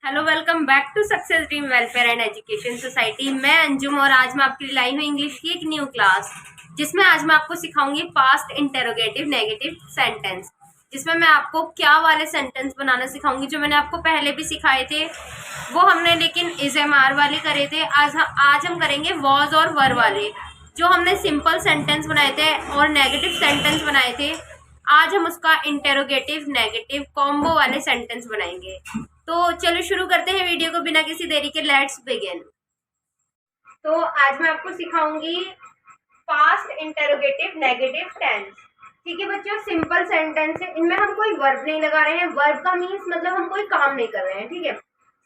Hello, welcome back to success dream welfare and education society. मैं अंजुम और आज मैं आपके लिए लाई हूँ इंग्लिश की एक न्यू क्लास, जिसमें आज मैं आपको सिखाऊंगी पास्ट इंटेरोगेटिव नेगेटिव सेंटेंस, जिसमें मैं आपको क्या वाले सेंटेंस बनाना सिखाऊंगी जो मैंने आपको पहले भी सिखाए थे। वो हमने लेकिन इज एम आर वाले करे थे। आज हम करेंगे वॉज और वर वाले। जो हमने सिंपल सेंटेंस बनाए थे और नेगेटिव सेंटेंस बनाए थे, आज हम उसका इंटेरोगेटिव नेगेटिव कॉम्बो वाले सेंटेंस बनाएंगे। तो चलो शुरू करते हैं वीडियो को बिना किसी देरी के। Let's begin. तो आज मैं आपको सिखाऊंगी पास्ट इंटेरोगेटिव नेगेटिव टेंस। ठीक है बच्चों, सिंपल सेंटेंस है, इनमें हम कोई वर्ब नहीं लगा रहे हैं। वर्ब का मीन्स मतलब हम कोई काम नहीं कर रहे हैं। ठीक है,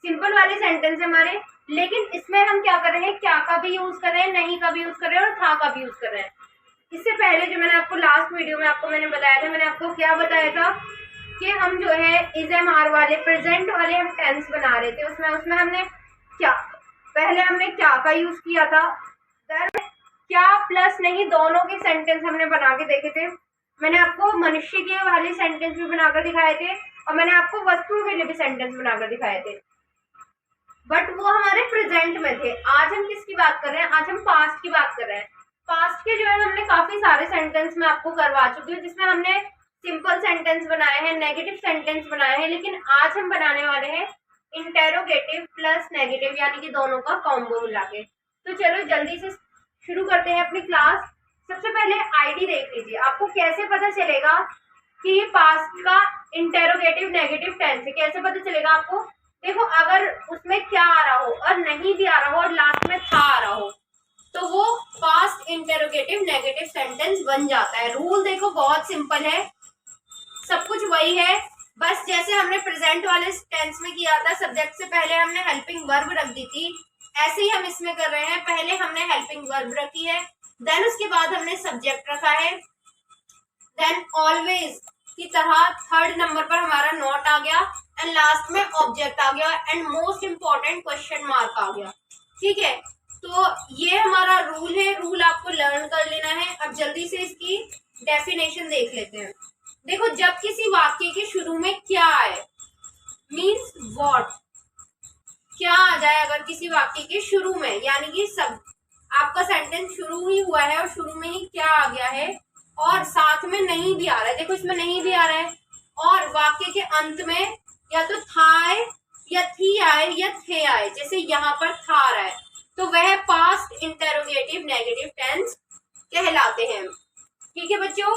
सिंपल वाले सेंटेंस है हमारे, लेकिन इसमें हम क्या कर रहे हैं, क्या का भी यूज कर रहे हैं, नहीं का भी यूज कर रहे हैं और था का भी यूज कर रहे हैं। इससे पहले जो मैंने आपको लास्ट वीडियो में मैंने बताया था, मैंने आपको क्या बताया था कि हम जो है इज एम आर वाले प्रेजेंट वाले हम टेंस बना रहे थे। उसमें हमने क्या, पहले हमने क्या का यूज किया था, क्या प्लस नहीं दोनों के सेंटेंस हमने बना के देखे थे। मैंने आपको मनुष्य के वाले सेंटेंस भी बनाकर दिखाए थे और मैंने आपको वस्तुओं के लिए भी सेंटेंस बनाकर दिखाए थे, बट वो हमारे प्रेजेंट में थे। आज हम किसकी बात कर रहे हैं, आज हम पास्ट की बात कर रहे हैं। पास्ट के जो है हमने काफी सारे सेंटेंस में आपको करवा चुकी हूँ, जिसमें हमने सिंपल सेंटेंस बनाए हैं, नेगेटिव सेंटेंस बनाए हैं, लेकिन आज हम बनाने वाले हैं इंटेरोगेटिव प्लस नेगेटिव, यानी कि दोनों का कॉम्बो मिला के। तो चलो जल्दी से शुरू करते हैं अपनी क्लास। सबसे पहले आईडी देख लीजिए, आपको कैसे पता चलेगा कि ये पास्ट का इंटेरोगेटिव नेगेटिव टेंस है। कैसे पता चलेगा आपको, देखो अगर उसमें क्या आ रहा हो और नहीं भी आ रहा हो और लास्ट में था आ रहा हो, तो वो पास्ट इंटेरोगेटिव नेगेटिव सेंटेंस बन जाता है। रूल देखो बहुत सिंपल है, सब कुछ वही है, बस जैसे हमने प्रेजेंट वाले टेंस में किया था, सब्जेक्ट से पहले हमने हेल्पिंग वर्ब रख दी थी, ऐसे ही हम इसमें कर रहे हैं। पहले हमने हेल्पिंग वर्ब रखी है, देन उसके बाद हमने सब्जेक्ट रखा है, देन ऑलवेज की तरह थर्ड नंबर पर हमारा नॉट आ गया एंड लास्ट में ऑब्जेक्ट आ गया and most important question mark आ गया। ठीक है, तो ये हमारा रूल है, रूल आपको लर्न कर लेना है। अब जल्दी से इसकी डेफिनेशन देख लेते हैं। देखो, जब किसी वाक्य के शुरू में क्या आए, मीन्स व्हाट, क्या आ जाए अगर किसी वाक्य के शुरू में, यानी कि सब आपका सेंटेंस शुरू ही हुआ है और शुरू में ही क्या आ गया है और साथ में नहीं भी आ रहा है। देखो इसमें नहीं भी आ रहा है और वाक्य के अंत में या तो था आए या थी आए या थे आए, जैसे यहाँ पर था आ रहा है, तो वह पास्ट इंटेरोगेटिव नेगेटिव टेंस कहलाते हैं। ठीक है बच्चों,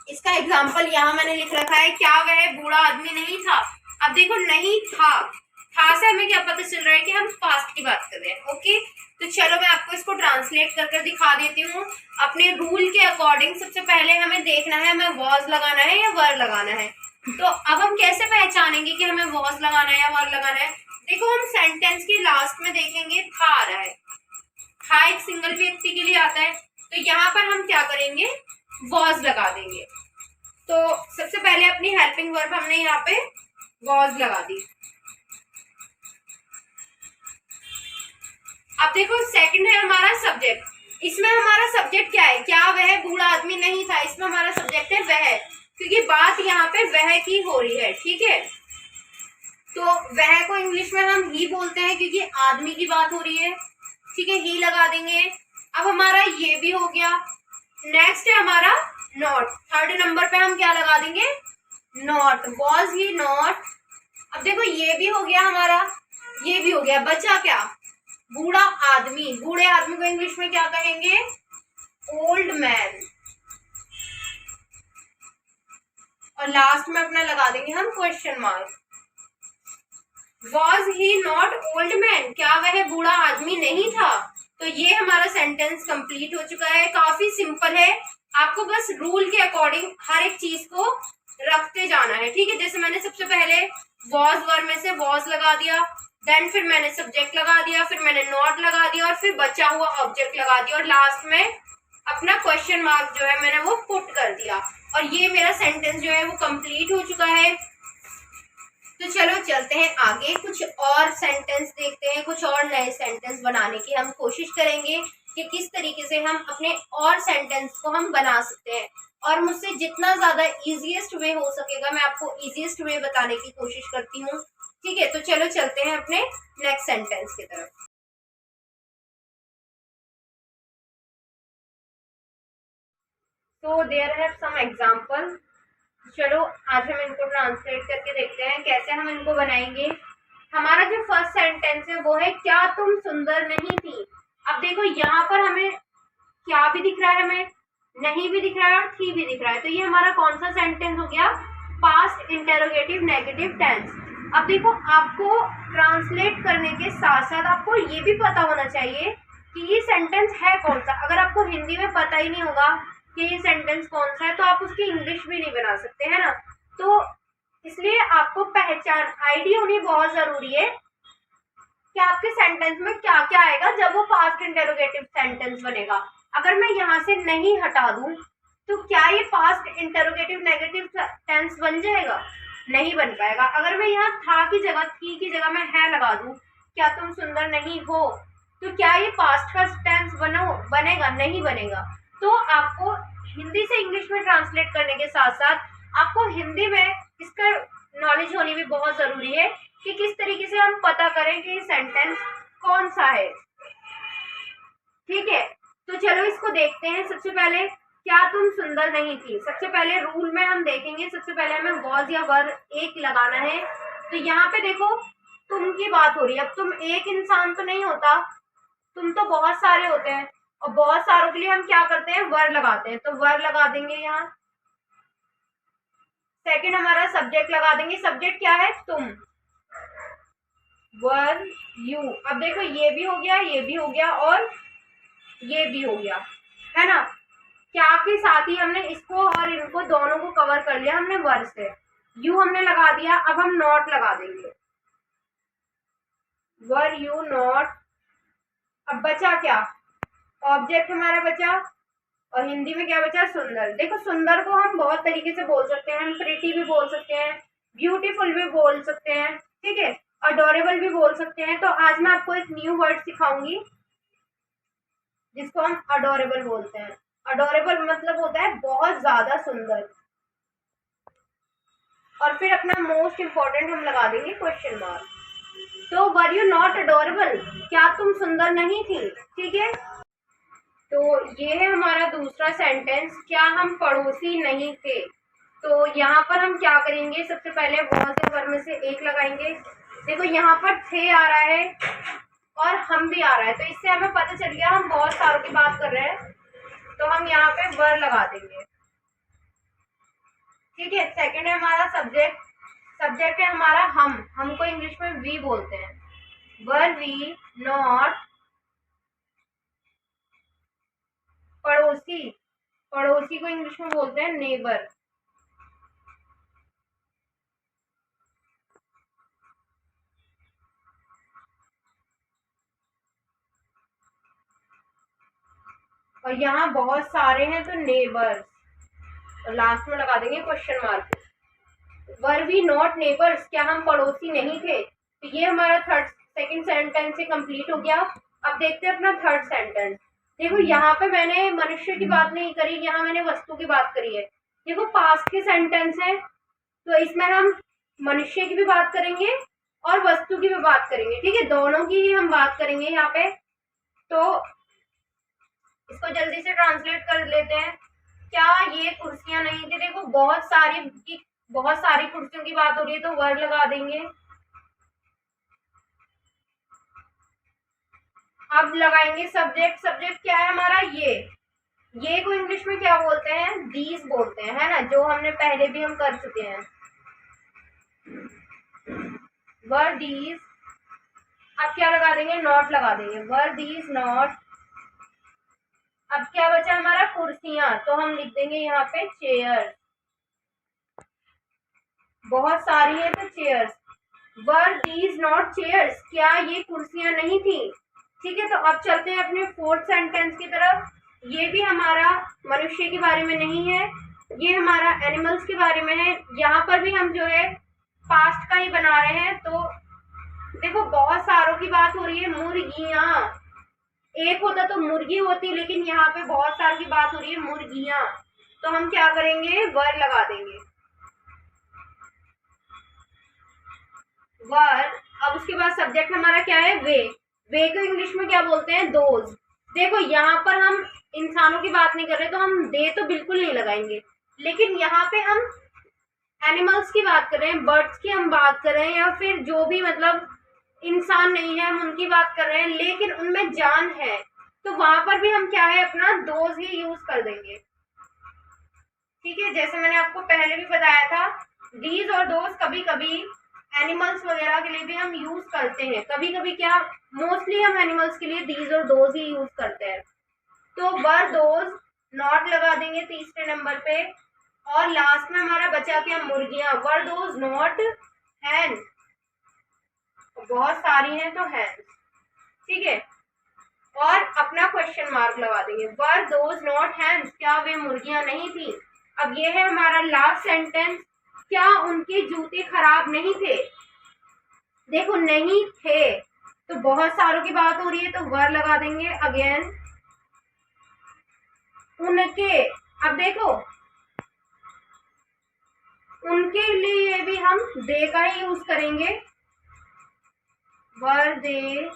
इसका एग्जाम्पल यहाँ मैंने लिख रखा है, क्या वह बूढ़ा आदमी नहीं था। अब देखो नहीं था से हमें क्या पता चल रहा है कि हम पास्ट की बात कर रहे हैं। ओके, तो चलो मैं आपको इसको ट्रांसलेट कर दिखा देती हूँ अपने रूल के अकॉर्डिंग। सबसे पहले हमें देखना है हमें वॉज लगाना है या वर लगाना है। तो अब हम कैसे पहचानेंगे कि हमें वॉज लगाना है या वर लगाना है। देखो हम सेंटेंस के लास्ट में देखेंगे था आ रहा है, था एक सिंगल व्यक्ति के लिए आता है, तो यहाँ पर हम क्या करेंगे, वॉज लगा देंगे। तो सबसे पहले अपनी हेल्पिंग वर्ब हमने यहाँ पे वॉज लगा दी। अब देखो सेकंड है हमारा सब्जेक्ट, इसमें हमारा सब्जेक्ट क्या है, क्या वह बूढ़ा आदमी नहीं था, इसमें हमारा सब्जेक्ट है वह, क्योंकि बात यहाँ पे वह की हो रही है। ठीक है, तो वह को इंग्लिश में हम ही बोलते हैं क्योंकि आदमी की बात हो रही है। ठीक है, ही लगा देंगे। अब हमारा ये भी हो गया। नेक्स्ट है हमारा नॉट, थर्ड नंबर पे हम क्या लगा देंगे, नॉट, वॉज ही नॉट। अब देखो ये भी हो गया हमारा, ये भी हो गया, बचा क्या, बूढ़ा आदमी। बूढ़े आदमी को इंग्लिश में क्या कहेंगे, ओल्ड मैन। और लास्ट में अपना लगा देंगे हम question mark. Was he not old man, क्या वह बूढ़ा आदमी नहीं था। तो ये हमारा सेंटेंस कंप्लीट हो चुका है। काफी सिंपल है, आपको बस रूल के अकॉर्डिंग हर एक चीज को रखते जाना है। ठीक है, जैसे मैंने सबसे पहले वॉज वर्ब में से वॉज लगा दिया, देन फिर मैंने सब्जेक्ट लगा दिया, फिर मैंने नॉट लगा दिया और फिर बचा हुआ ऑब्जेक्ट लगा दिया और लास्ट में अपना क्वेश्चन मार्क जो है मैंने वो पुट कर दिया और ये मेरा सेंटेंस जो है वो कंप्लीट हो चुका है। तो चलो चलते हैं आगे, कुछ और सेंटेंस देखते हैं, कुछ और नए सेंटेंस बनाने की हम कोशिश करेंगे कि किस तरीके से हम अपने और सेंटेंस को हम बना सकते हैं। और मुझसे जितना ज्यादा इजीएस्ट वे हो सकेगा मैं आपको इजीएस्ट वे बताने की कोशिश करती हूँ। ठीक है, तो चलो चलते हैं अपने नेक्स्ट सेंटेंस की तरफ। तो देयर हैव सम एग्जाम्पल। चलो आज हम इनको ट्रांसलेट करके देखते हैं कैसे हम इनको बनाएंगे। हमारा जो फर्स्ट सेंटेंस है वो है क्या तुम सुंदर नहीं थी। अब देखो यहाँ पर हमें क्या भी दिख रहा है, हमें नहीं भी दिख रहा है और थी भी दिख रहा है। तो ये हमारा कौन सा सेंटेंस हो गया? Past interrogative negative tense. अब देखो आपको ट्रांसलेट करने के साथ साथ आपको ये भी पता होना चाहिए कि ये सेंटेंस है कौन सा। अगर आपको हिंदी में पता ही नहीं होगा कि ये सेंटेंस कौन सा है तो आप उसकी इंग्लिश भी नहीं बना सकते, है ना। तो इसलिए आपको पहचान आइडिया होनी बहुत जरूरी है कि आपके सेंटेंस में क्या क्या आएगा जब वो पास्ट इंटेरोगेटिव सेंटेंस बनेगा। अगर मैं यहाँ से नहीं हटा दूं तो क्या ये पास्ट इंटेरोगेटिव नेगेटिव टेंस बन जाएगा? नहीं बन पाएगा। अगर मैं यहाँ था की जगह थी की जगह मैं है लगा दूं, क्या तुम सुंदर नहीं हो, तो क्या ये पास्ट का टेंस बनेगा? नहीं बनेगा। तो आपको हिंदी से इंग्लिश में ट्रांसलेट करने के साथ साथ आपको हिंदी में इसका नॉलेज होनी भी बहुत जरूरी है कि किस तरीके से हम पता करें कि सेंटेंस कौन सा है। ठीक है, तो चलो इसको देखते हैं। सबसे पहले क्या तुम सुंदर नहीं थी। सबसे पहले रूल में हम देखेंगे, सबसे पहले हमें वॉज या वर एक लगाना है। तो यहाँ पे देखो तुम की बात हो रही है। अब तुम एक इंसान तो नहीं होता, तुम तो बहुत सारे होते हैं और बहुत सारों के लिए हम क्या करते हैं? वर लगाते हैं। तो वर लगा देंगे यहाँ। सेकंड हमारा सब्जेक्ट लगा देंगे। सब्जेक्ट क्या है? तुम। Were you. अब देखो ये भी हो गया, ये भी हो गया और ये भी हो गया, है ना। क्या के साथ ही हमने इसको और इनको दोनों को कवर कर लिया हमने वर से। यू हमने लगा दिया। अब हम नॉट लगा देंगे। Were you not. अब बचा क्या? ऑब्जेक्ट हमारा बचा और हिंदी में क्या बचा? सुंदर। देखो सुंदर को हम बहुत तरीके से बोल सकते हैं। हम प्रिटी भी बोल सकते हैं, ब्यूटीफुल भी बोल सकते हैं, ठीक है, अडोरेबल भी बोल सकते हैं। तो आज मैं आपको एक न्यू वर्ड सिखाऊंगी जिसको हम अडोरेबल बोलते हैं। अडोरेबल मतलब होता है बहुत ज्यादा सुंदर। और फिर अपना मोस्ट इंपॉर्टेंट हम लगा देंगे क्वेश्चन मार्क। तो वर यू नॉट अडोरेबल, क्या तुम सुंदर नहीं थी। ठीक है, तो ये है हमारा दूसरा सेंटेंस, क्या हम पड़ोसी नहीं थे। तो यहाँ पर हम क्या करेंगे? सबसे पहले वॉज या वर में से एक लगाएंगे। देखो यहाँ पर थे आ रहा है और हम भी आ रहा है, तो इससे हमें पता चल गया हम बहुत सारों की बात कर रहे हैं। तो हम यहाँ पे वर लगा देंगे। ठीक है, सेकंड है हमारा सब्जेक्ट। सब्जेक्ट है हमारा हमको इंग्लिश में वी बोलते हैं। वर वी नॉट पड़ोसी। पड़ोसी को इंग्लिश में बोलते हैं नेबर। और यहाँ बहुत सारे हैं तो नेबर्स, और लास्ट में लगा देंगे question mark. Were we not neighbours, क्या हम पड़ोसी नहीं थे। तो ये हमारा सेकंड सेंटेंस से कंप्लीट हो गया। अब देखते हैं अपना थर्ड सेंटेंस। देखो यहाँ पे मैंने मनुष्य की बात नहीं करी, यहाँ मैंने वस्तु की बात करी है। देखो पास्ट के सेंटेंस है तो इसमें हम मनुष्य की भी बात करेंगे और वस्तु की भी बात करेंगे। ठीक है, दोनों की ही हम बात करेंगे यहाँ पे। तो इसको जल्दी से ट्रांसलेट कर लेते हैं। क्या ये कुर्सियां नहीं थी। देखो बहुत सारी कुर्सियों की बात हो रही है तो वर लगा देंगे। अब लगाएंगे सब्जेक्ट। सब्जेक्ट क्या है हमारा? ये को इंग्लिश में क्या बोलते हैं? दीज बोलते हैं, है ना, जो हमने पहले भी हम कर चुके हैं। Were these. अब क्या लगा देंगे? नॉट लगा देंगे। Were these not. अब क्या बचा हमारा? कुर्सियां, तो हम लिख देंगे यहाँ पे चेयर। बहुत सारी है तो chairs. Were these not chairs, क्या ये कुर्सियां नहीं थी। ठीक है, तो अब चलते हैं अपने फोर्थ सेंटेंस की तरफ। ये भी हमारा मनुष्य के बारे में नहीं है, ये हमारा एनिमल्स के बारे में है। यहाँ पर भी हम जो है पास्ट का ही बना रहे हैं। तो देखो बहुत सारों की बात हो रही है। मुर्गियां, एक होता तो मुर्गी होती, लेकिन यहाँ पे बहुत सारों की बात हो रही है मुर्गियां। तो हम क्या करेंगे? वर लगा देंगे। वर, अब उसके बाद सब्जेक्ट हमारा क्या है, वे। वे को इंग्लिश में क्या बोलते हैं, दोज। देखो यहाँ पर हम इंसानों की बात नहीं कर रहे, तो हम दे तो बिल्कुल नहीं लगाएंगे, लेकिन यहाँ पे हम एनिमल्स की बात कर रहे हैं, बर्ड्स की हम बात कर रहे हैं, या फिर जो भी मतलब इंसान नहीं है हम उनकी बात कर रहे हैं, लेकिन उनमें जान है, तो वहां पर भी हम क्या है, अपना दोज ही यूज कर देंगे। ठीक है, जैसे मैंने आपको पहले भी बताया था, दीज और दोज कभी कभी एनिमल्स वगैरह के लिए भी हम यूज करते हैं, कभी कभी क्या, मोस्टली हम एनिमल्स के लिए दीज और दोज ही यूज करते हैं। तो वर दोज, नॉट लगा देंगे तीसरे नंबर पे, और लास्ट में हमारा बचा क्या, मुर्गियां, वर दोज नॉट हैन, बहुत सारी हैं तो हैन। ठीक है, और अपना क्वेश्चन मार्क लगा देंगे, वर दोज नॉट हैंस, क्या वे मुर्गियां नहीं थी। अब ये है हमारा लास्ट सेंटेंस, क्या उनके जूते खराब नहीं थे। देखो नहीं थे, तो बहुत सारों की बात हो रही है, तो वर लगा देंगे अगेन। उनके, अब देखो उनके लिए भी हम दे का ही यूज करेंगे, वर दे।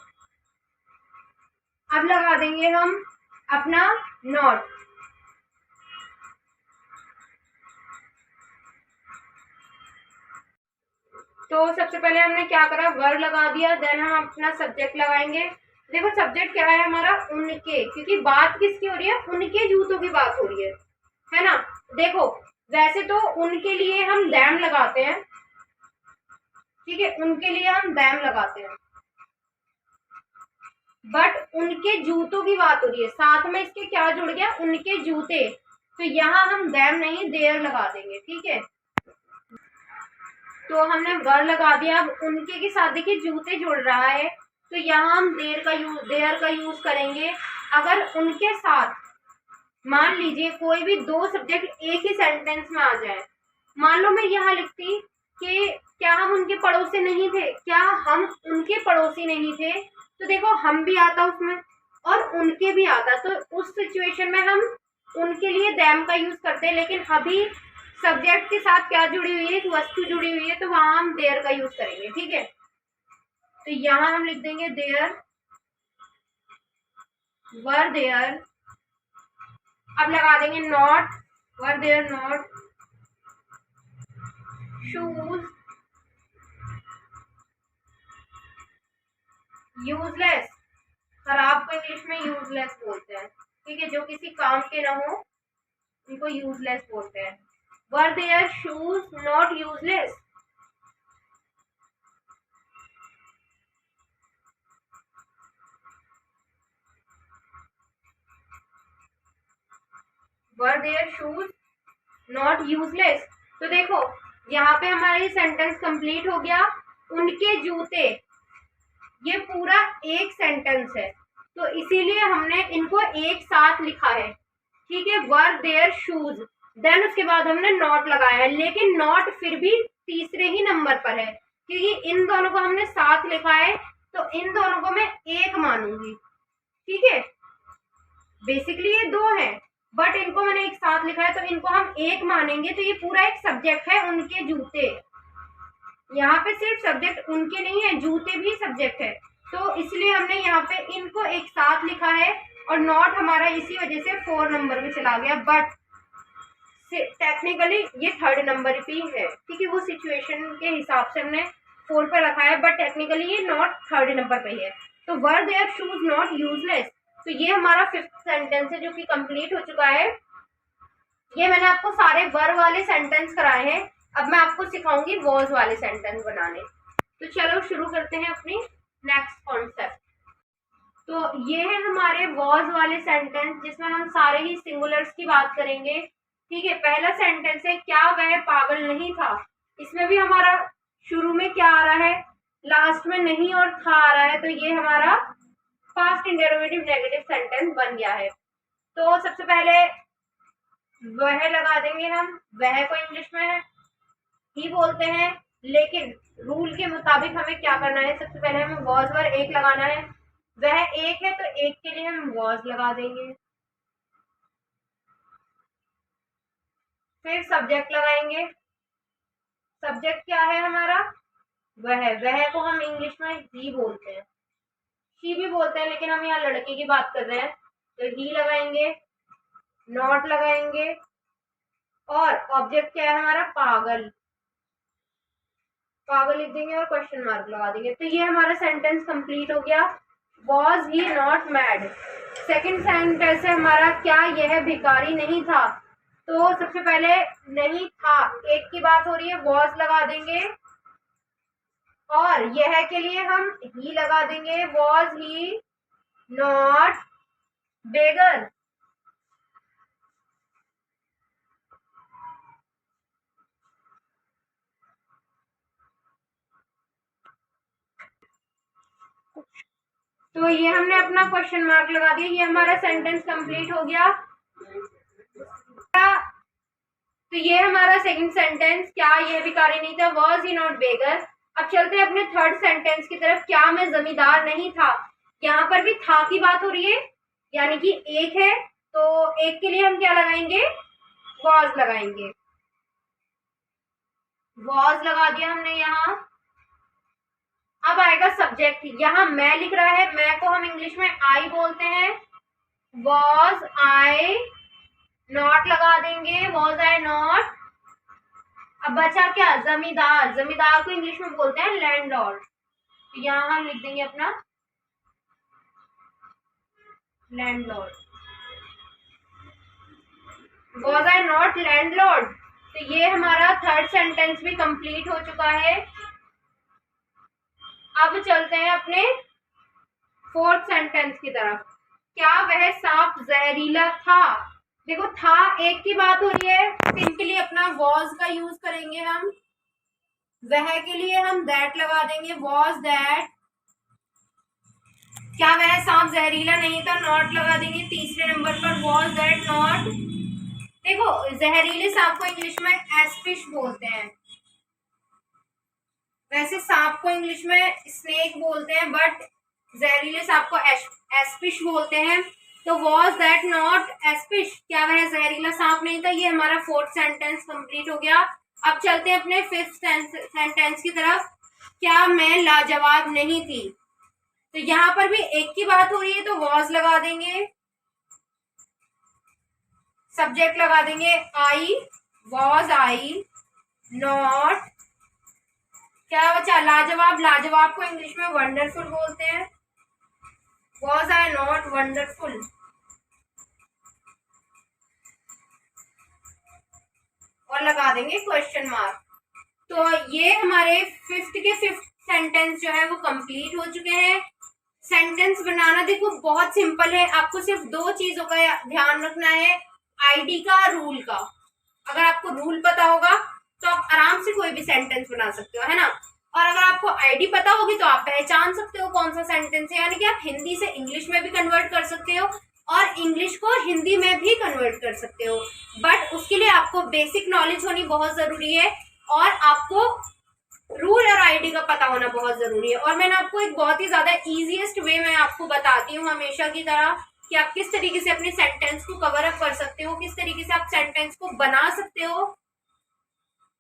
अब लगा देंगे हम अपना नॉट। तो सबसे पहले हमने क्या करा, वर लगा दिया, देन हम अपना सब्जेक्ट लगाएंगे। देखो सब्जेक्ट क्या है हमारा, उनके, क्योंकि बात किसकी हो रही है, उनके जूतों की बात हो रही है ना। देखो वैसे तो उनके लिए हम दैम लगाते हैं, ठीक है, उनके लिए हम दैम लगाते हैं, बट उनके जूतों की बात हो रही है, साथ में इसके क्या जुड़ गया, उनके जूते, तो यहाँ हम दैम नहीं देयर लगा देंगे। ठीक है, तो हमने वर लगा दिया। अब उनके के साथ देखिए जूते जुड़ रहा है, तो यहाँ हम देयर का यूज करेंगे। अगर उनके साथ मान लीजिए कोई भी दो सब्जेक्ट एक ही सेंटेंस में आ जाए, मान लो मैं यहाँ लिखती कि क्या हम उनके पड़ोसी नहीं थे, क्या हम उनके पड़ोसी नहीं थे, तो देखो हम भी आता उसमें और उनके भी आता, तो उस सिचुएशन में हम उनके लिए दैम का यूज करते हैं। लेकिन अभी सब्जेक्ट के साथ क्या जुड़ी हुई है, एक वस्तु जुड़ी हुई है, तो वहां हम देयर का यूज करेंगे। ठीक है, तो यहाँ हम लिख देंगे देयर, वर देयर। अब लगा देंगे not, were there not shoes useless, खराब को इंग्लिश में यूजलेस बोलते हैं। ठीक है, जो किसी काम के ना हो उनको यूजलेस बोलते हैं। Were there shoes not useless, were there shoes not useless. तो देखो यहाँ पे हमारी सेंटेंस कंप्लीट हो गया, उनके जूते, ये पूरा एक सेंटेंस है, तो इसीलिए हमने इनको एक साथ लिखा है। ठीक है, वर देयर शूज, देन उसके बाद हमने नॉट लगाया है, लेकिन नॉट फिर भी तीसरे ही नंबर पर है, क्योंकि इन दोनों को हमने साथ लिखा है, तो इन दोनों को मैं एक मानूंगी। ठीक है, बेसिकली ये दो हैं, बट इनको मैंने एक साथ लिखा है, तो इनको हम एक मानेंगे, तो ये पूरा एक सब्जेक्ट है, उनके जूते। यहाँ पे सिर्फ सब्जेक्ट उनके नहीं है, जूते भी सब्जेक्ट है, तो इसलिए हमने यहाँ पे इनको एक साथ लिखा है, और नॉट हमारा इसी वजह से 4 नंबर में चला गया, बट टेक्निकली ये 3rd नंबर पे है। ठीक है, वो सिचुएशन के हिसाब से हमने 4 पे रखा है, बट टेक्निकली ये नॉट 3rd नंबर पे है। तो were there shoes not useless, तो ये हमारा 5th सेंटेंस है जो कि कंप्लीट हो चुका है। ये मैंने आपको सारे वर वाले सेंटेंस कराए हैं, अब मैं आपको सिखाऊंगी वॉज वाले सेंटेंस बनाने। तो चलो शुरू करते हैं अपनी नेक्स्ट कॉन्सेप्ट। तो ये है हमारे वॉज वाले सेंटेंस, जिसमें हम सारे ही सिंगुलर्स की बात करेंगे। ठीक है, पहला सेंटेंस है, क्या वह पागल नहीं था। इसमें भी हमारा शुरू में क्या आ रहा है, लास्ट में नहीं और था आ रहा है, तो ये हमारा पास्ट इंटरोगेटिव नेगेटिव सेंटेंस बन गया है। तो सबसे पहले वह लगा देंगे हम, वह को इंग्लिश में ही बोलते हैं, लेकिन रूल के मुताबिक हमें क्या करना है, सबसे पहले हमें वॉज वर एक लगाना है, वह एक है तो एक के लिए हम वॉज लगा देंगे, फिर सब्जेक्ट लगाएंगे। सब्जेक्ट क्या है हमारा, वह को हम इंग्लिश में ही बोलते हैं, शी भी बोलते हैं, लेकिन हम यहाँ लड़के की बात कर रहे हैं, तो ही लगाएंगे, नॉट लगाएंगे, और ऑब्जेक्ट क्या है हमारा, पागल, पागल लिख देंगे और क्वेश्चन मार्क लगा देंगे। तो ये हमारा सेंटेंस कंप्लीट हो गया, was he not mad. Second sentence है हमारा, क्या यह भिखारी नहीं था। तो सबसे पहले नहीं था, एक की बात हो रही है, वॉज लगा देंगे, और यह के लिए हम ही लगा देंगे, वॉज ही नॉट बेगर। तो ये हमने अपना क्वेश्चन मार्क लगा दिया, ये हमारा सेंटेंस कंप्लीट हो गया। तो ये हमारा सेकंड सेंटेंस, क्या यह भिखारी नहीं था, वॉज ही नॉट बेगर। अब चलते हैं अपने थर्ड सेंटेंस की तरफ, क्या मैं जमींदार नहीं था। यहाँ पर भी था की बात हो रही है, यानी कि एक है, तो एक के लिए हम क्या लगाएंगे, वॉज लगाएंगे, वॉज लगा दिया हमने यहाँ। अब आएगा सब्जेक्ट, यहाँ मैं लिख रहा है, मैं को हम इंग्लिश में आई बोलते हैं, वॉज आई नॉट लगा देंगे, वॉज आई नॉट। अब बचा क्या, जमींदार, जमींदार को इंग्लिश में बोलते हैं लैंडलॉर्ड, तो यहाँ हम लिख देंगे अपना landlord, was I not landlord. तो ये हमारा थर्ड सेंटेंस भी कंप्लीट हो चुका है। अब चलते हैं अपने फोर्थ सेंटेंस की तरफ, क्या वह सांप जहरीला था। देखो था एक की बात हो रही है, सिंपली अपना वॉज का यूज करेंगे हम, वह के लिए हम दैट लगा देंगे, वॉज दैट, क्या वह सांप जहरीला नहीं था, नॉट लगा देंगे तीसरे नंबर पर, वॉज दैट नॉट। देखो जहरीले सांप को इंग्लिश में एस्पिश बोलते हैं, वैसे सांप को इंग्लिश में स्नेक बोलते हैं, बट जहरीले सांप को एस्पिश बोलते हैं। तो वॉज दैट नॉट एस्पिश, क्या वह जहरीला सांप नहीं था। ये हमारा फोर्थ सेंटेंस कंप्लीट हो गया। अब चलते हैं अपने फिफ्थ सेंटेंस की तरफ, क्या मैं लाजवाब नहीं थी। तो यहाँ पर भी एक की बात हो रही है, तो वॉज लगा देंगे, सब्जेक्ट लगा देंगे आई, वॉज आई नॉट, क्या बचा, लाजवाब, लाजवाब को इंग्लिश में वंडरफुल बोलते हैं, वॉज आई नॉट वंडरफुल। और लगा देंगे क्वेश्चन मार्क। तो ये हमारे फिफ्थ के फिफ्थ सेंटेंस जो है वो कंप्लीट हो चुके हैं। सेंटेंस बनाना देखो बहुत सिंपल है, आपको सिर्फ दो चीजों का ध्यान रखना है, आईडी का, रूल का। अगर आपको रूल पता होगा तो आप आराम से कोई भी सेंटेंस बना सकते हो, है ना। और अगर आपको आईडी पता होगी तो आप पहचान सकते हो कौन सा सेंटेंस है, यानी कि आप हिंदी से इंग्लिश में भी कन्वर्ट कर सकते हो और इंग्लिश को हिंदी में भी कन्वर्ट कर सकते हो। बट उसके लिए आपको बेसिक नॉलेज होनी बहुत जरूरी है और आपको रूल और आईडी का पता होना बहुत जरूरी है। और मैंने आपको एक बहुत ही ज्यादा इजीएस्ट वे में आपको बताती हूँ हमेशा की तरह कि आप किस तरीके से अपने सेंटेंस को कवर अप कर सकते हो, किस तरीके से आप सेंटेंस को बना सकते हो।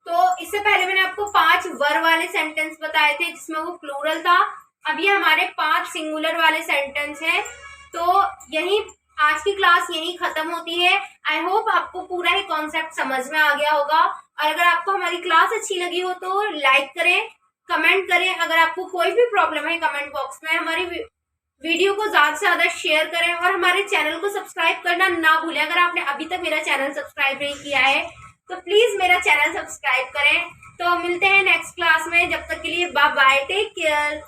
तो इससे पहले मैंने आपको 5 वर वाले सेंटेंस बताए थे जिसमें वो प्लूरल था। अब ये हमारे 5 सिंगुलर वाले सेंटेंस हैं। तो यही आज की क्लास यही खत्म होती है। आई होप आपको पूरा ही कॉन्सेप्ट समझ में आ गया होगा। और अगर आपको हमारी क्लास अच्छी लगी हो तो लाइक करें, कमेंट करें। अगर आपको कोई भी प्रॉब्लम है कमेंट बॉक्स में हमारी वीडियो को ज्यादा से ज्यादा शेयर करें और हमारे चैनल को सब्सक्राइब करना ना भूलें। अगर आपने अभी तक मेरा चैनल सब्सक्राइब नहीं किया है तो प्लीज मेरा चैनल सब्सक्राइब करें। तो मिलते हैं नेक्स्ट क्लास में, जब तक के लिए बाय बाय, टेक केयर।